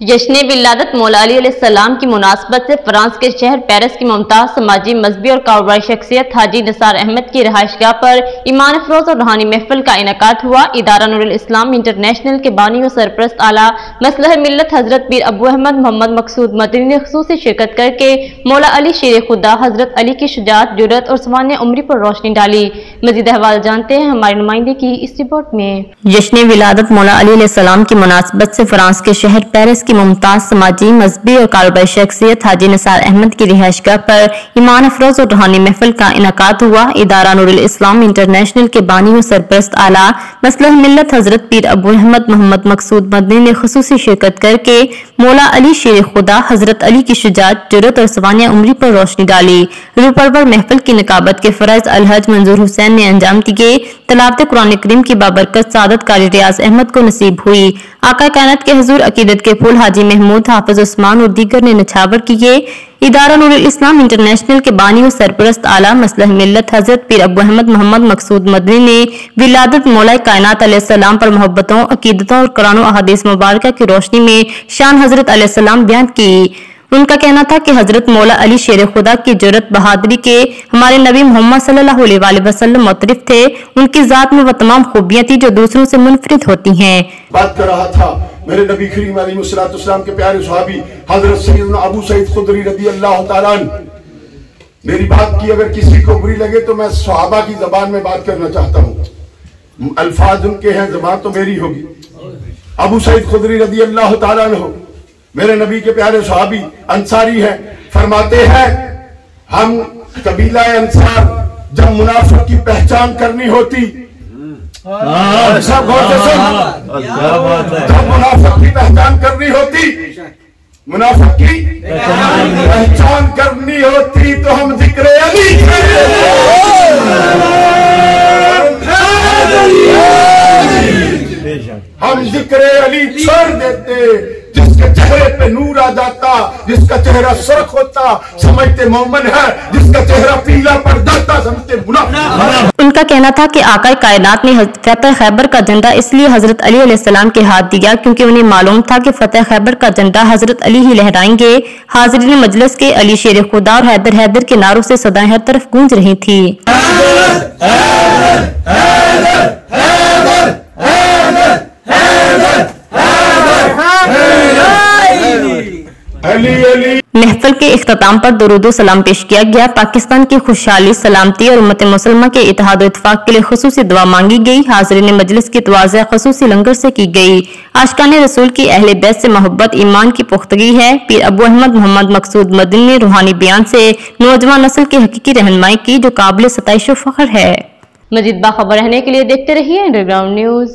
जश्न विलादत मौला अली अलैहिस्सलाम की मुनासबत से फ्रांस के शहर पेरिस की मुमताज समाजी मजहबी और कारोबारी शख्सियत हाजी निसार अहमद की रिहाइशगाह पर ईमान अफरोज और रूहानी महफिल का इनेकाद हुआ। इदारा नूरुल इस्लाम इंटरनेशनल के बानी और सरप्रस्त आला मसलह मिल्लत हजरत पीर अबू अहमद मोहम्मद मकसूद मदनी ने खुसूसी शिरकत करके मौला अली शेर खुदा हजरत अली की शुजाअत, जुर्रत और सवाने उम्री पर रोशनी डाली। मजीद अहवाल जानते हैं हमारे नुमाइंदे की इस रिपोर्ट में। जश्न विलादत मौला अली अलैहिस्सलाम की मुनासबत से फ्रांस के शहर पेरिस की मुमताज समाजी मजहबी और कारोबारी शख्सियत हाजी निसार अहमद की रिहाइशगाह पर ईमान अफरोज और रूहानी महफिल का इनेकाद हुआ। इदारा नूरुल इस्लाम इंटरनेशनल के बानी और सरप्रस्त आला मसलह मिल्लत हजरत पीर अबू अहमद मोहम्मद मकसूद मदनी ने खुसूसी शिरकत करके मौला अली शेर खुदा हजरत अली की शुजाअत, जुर्रत और सवाने उम्री पर रोशनी डाली। रूपरवर महफिल की निकाबत के फरज अलहज मंजूर हुसैन ने अंजाम दिए। तिलावत कुरान करीम की बाबरकत सादत कारी रियाज अहमद को नसीब हुई। आका कायनात के हुजूर अकीदत के फूल हाजी महमूद, हाफिज उस्मान और दीगर ने निछावर किए। इदारा नूरुल इस्लाम इंटरनेशनल के बानी और सरप्रस्त आला मसलह मिल्लत हजरत पीर अबू अहमद मोहम्मद मकसूद मदनी ने विलादत मौला कायनात अलैहिस्सलाम पर मोहब्बतों, अकीदतों और कुरान और अहादीस मुबारका की रोशनी में शान हजरत अलैहिस्सलाम बयान की। उनका कहना था कि हजरत मौला अली शेर खुदा की जुर्रत बहादुरी के हमारे नबी मोहम्मद सल्लल्लाहु अलैहि वसल्लम मुतरिफ थे। उनकी जात में वो तमाम खूबियां थी जो दूसरों से मुनफरिद होती हैं। बात कर रहा था मेरे नबी करीम अलैहिस्सलाम के प्यारे सहाबी हजरत सैयदना अबू सईद खुदरी रज़ियल्लाहु ताला अन्हु। मेरी बात की अगर किसी को बुरी लगे तो मैं सहाबा की जबान में बात करना चाहता हूँ। अल्फाज उनके हैं, जबान तो मेरी होगी। अबू सईद खुदरी रज़ियल्लाहु ताला अन्हु मेरे नबी के प्यारे सहाबी अंसारी हैं। फरमाते हैं हम कबीला अंसार जब मुनाफिक की पहचान करनी होती, सब गौर से सुन, जब मुनाफिक की पहचान करनी होती, मुनाफिक की पहचान करनी होती तो हम जिक्र अली छोड़ देते। जिसके चेहरे पे नूर आ जाता, जिसका चेहरा सुर्ख होता समझते मोमन है, जिसका चेहरा पीला पड़ जाता समझते मुनाफिक। उनका कहना था कि आका कायनात ने फतेह खैबर का झंडा इसलिए हजरत अली अलैहिस्सलाम के हाथ दिया क्योंकि उन्हें मालूम था कि फतेह खैबर का झंडा हजरत अली ही लहराएंगे। हाजिरीन मजलिस के अली शेर खुदा और हैदर हैदर के नारों से सदाएं हर तरफ गूंज रही थी। महफिल के इख्तिताम पर दुरूद व सलाम पेश किया गया। पाकिस्तान की खुशहाली, सलामती और उम्मत मुसलमा के इत्तेहाद व इत्तफाक के लिए खुसूसी दुआ मांगी गई। हाज़रीन मजलिस की तवाज़ुअ खुसूसी लंगर से की गई। आशिकान रसूल की अहले बैत से मोहब्बत ईमान की पुख्तगी है। पीर अबू अहमद मोहम्मद मकसूद मदनी ने रूहानी बयान से नौजवान नस्ल की हकीकी रहनुमाई की जो काबिल सताइश व फख्र है। मजीद बाखबर रहने के लिए देखते रहिए अंडरग्राउंड न्यूज।